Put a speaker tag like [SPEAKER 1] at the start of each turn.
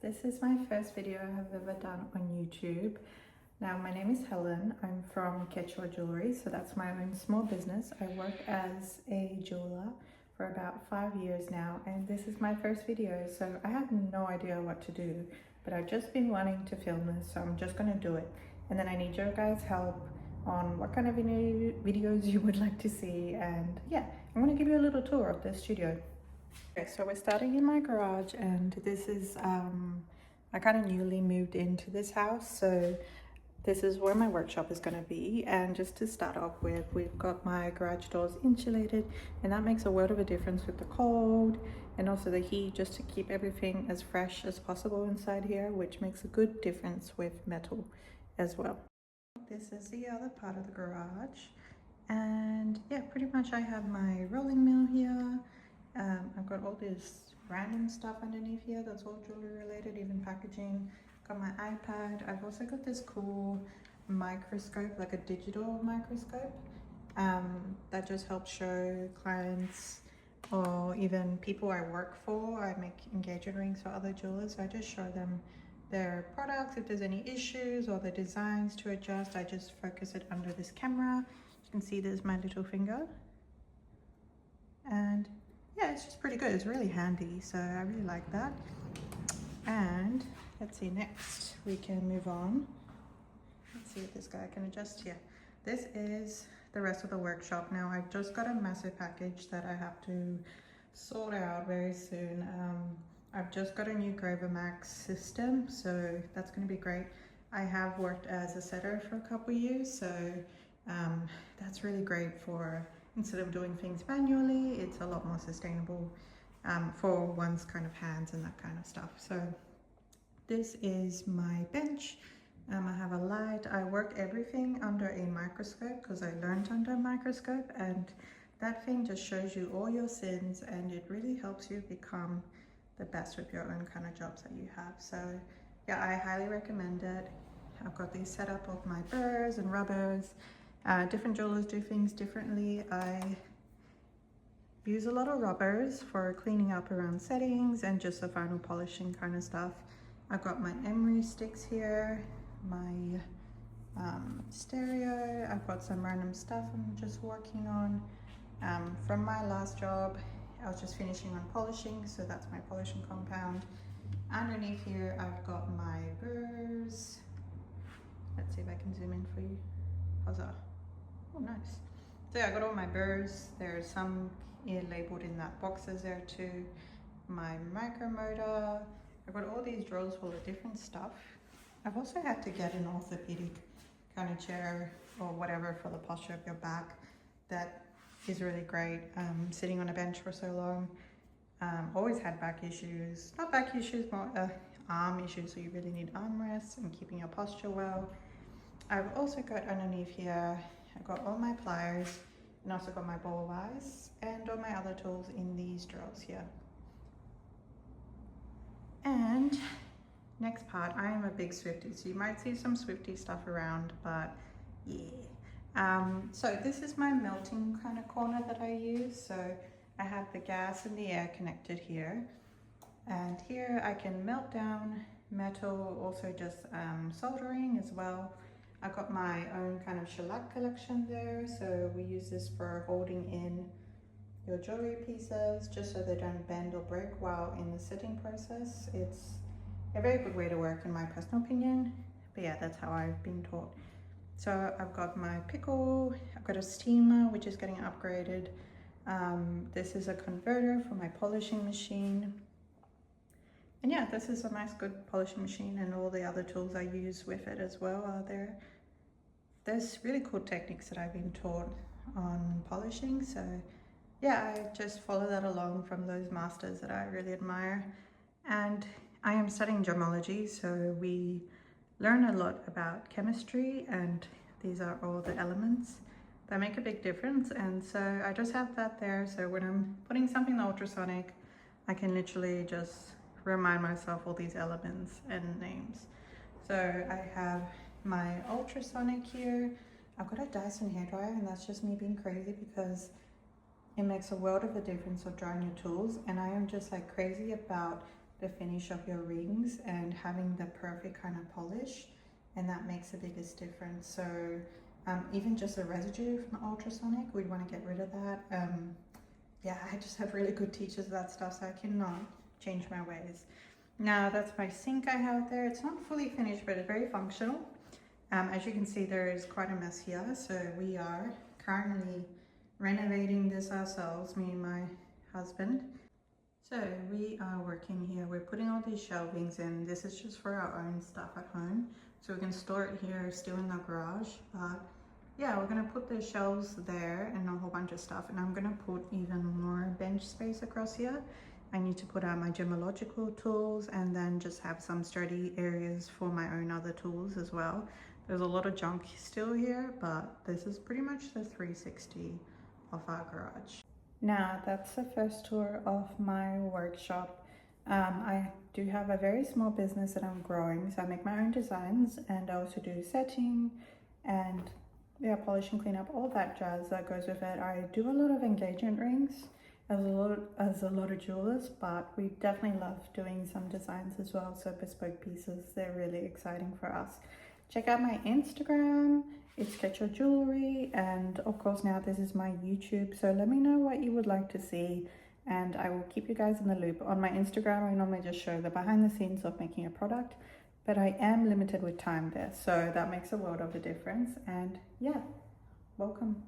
[SPEAKER 1] this is my first video I have ever done on YouTube. Now my name is Helen, I'm from Jewellery, so that's my own small business. I work as a jeweler for about 5 years now, and this is my first video, so I have no idea what to do, but I've just been wanting to film this, so I'm just gonna do it. And then I need your guys' help on what kind of videos you would like to see, and yeah, I'm gonna give you a little tour of the studio. Okay, so we're starting in my garage, and this is I kind of newly moved into this house, so this is where my workshop is going to be. And just to start off with, we've got my garage doors insulated, and that makes a world of a difference with the cold and also the heat, just to keep everything as fresh as possible inside here, which makes a good difference with metal as well. This is the other part of the garage, and yeah, pretty much I have my rolling mill here. I've got all this random stuff underneath here that's all jewelry related, even packaging. Got my iPad. I've also got this cool microscope, like a digital microscope, that just helps show clients or even people I work for. I make engagement rings for other jewelers, so I just show them their products. If there's any issues or the designs to adjust, I just focus it under this camera. You can see there's my little finger, and yeah, it's just pretty good. It's really handy, so I really like that. And let's see, next we can move on. Let's see if this guy can adjust here. This is the rest of the workshop. Now I've just got a massive package that I have to sort out very soon. I've just got a new Gravamax system, so that's going to be great. I have worked as a setter for a couple of years, so that's really great for, instead of doing things manually, it's a lot more sustainable for one's kind of hands and that kind of stuff. So this is my bench. I have a light. I work everything under a microscope because I learned under a microscope, and that thing just shows you all your sins, and it really helps you become the best with your own kind of jobs that you have. So yeah, I highly recommend it. I've got these set up of my burrs and rubbers. Different jewelers do things differently. I use a lot of rubbers for cleaning up around settings and just the final polishing kind of stuff. I've got my emery sticks here, my stereo. I've got some random stuff I'm just working on. From my last job, I was just finishing on polishing, so that's my polishing compound. Underneath here, I've got my burrs. Let's see if I can zoom in for you. How's that? Oh, nice. So yeah, I got all my burrs. There's some labeled in that boxes there too. My micromotor. I've got all these drawers full of different stuff. I've also had to get an orthopedic kind of chair or whatever for the posture of your back. That is really great. Sitting on a bench for so long. Always had back issues. Not back issues, more arm issues. So you really need armrests and keeping your posture well. I've also got underneath here, I've got all my pliers, and also got my ball vise and all my other tools in these drawers here. And next part, I am a big Swiftie, so you might see some Swiftie stuff around, but yeah. So this is my melting kind of corner that I use. So I have the gas and the air connected here, and here I can melt down metal, also just soldering as well. I've got my own kind of shellac collection there, so we use this for holding in your jewelry pieces just so they don't bend or break while in the setting process. It's a very good way to work in my personal opinion, but yeah, that's how I've been taught. So I've got my pickle, I've got a steamer which is getting upgraded. This is a converter for my polishing machine. And yeah, this is a nice good polishing machine, and all the other tools I use with it as well are there. There's really cool techniques that I've been taught on polishing, so yeah, I just follow that along from those masters that I really admire. And I am studying gemology, so we learn a lot about chemistry, and these are all the elements that make a big difference. And so I just have that there, so when I'm putting something in the ultrasonic, I can literally just remind myself all these elements and names. So I have my ultrasonic here. I've got a Dyson hairdryer, and that's just me being crazy because it makes a world of a difference of drying your tools, and I am just like crazy about the finish of your rings and having the perfect kind of polish, and that makes the biggest difference. So even just the residue from the ultrasonic, we'd want to get rid of that. Yeah, I just have really good teachers of that stuff, so I cannot change my ways. Now that's my sink I have there. It's not fully finished, but it's very functional. As you can see, there is quite a mess here, so we are currently renovating this ourselves, me and my husband. So we are working here. We're putting all these shelvings in. This is just for our own stuff at home, so we can store it here still in the garage. But yeah, we're gonna put the shelves there and a whole bunch of stuff, and I'm gonna put even more bench space across here. I need to put out my gemological tools and then just have some sturdy areas for my own other tools as well. There's a lot of junk still here, but this is pretty much the 360 of our garage. Now that's the first tour of my workshop. I do have a very small business that I'm growing, so I make my own designs, and I also do setting and yeah, polish and clean up, all that jazz that goes with it. I do a lot of engagement rings as a lot of jewelers, but we definitely love doing some designs as well. So bespoke pieces, they're really exciting for us. Check out my Instagram, it's Get Your Jewellery, and of course now this is my YouTube, so let me know what you would like to see and I will keep you guys in the loop. On my Instagram I normally just show the behind the scenes of making a product, but I am limited with time there, so that makes a world of a difference. And yeah, welcome.